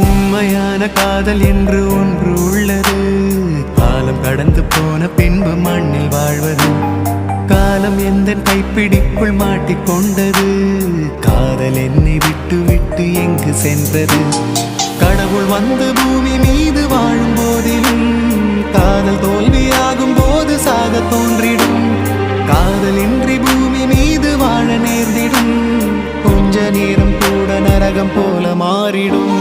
உண்மையான காதல் என்று ஒன்று உள்ளது. காலம் கடந்து போன பின்பு மண்ணில் வாழ்வது. காலம் எந்த கைப்பிடிக்குள் மாட்டிக்கொண்டது. காதல் என்னை விட்டு விட்டு எங்கு சென்றது? கடவுள் வந்து பூமி மீது வாழும் போதிலும் காதல் தோல்வியாகும் போது சாக தோன்றிடும். காதல் இன்றி பூமி மீது வாழ நேர்ந்திடும். கொஞ்ச நேரம் கூட நரகம் போல மாறிடும்.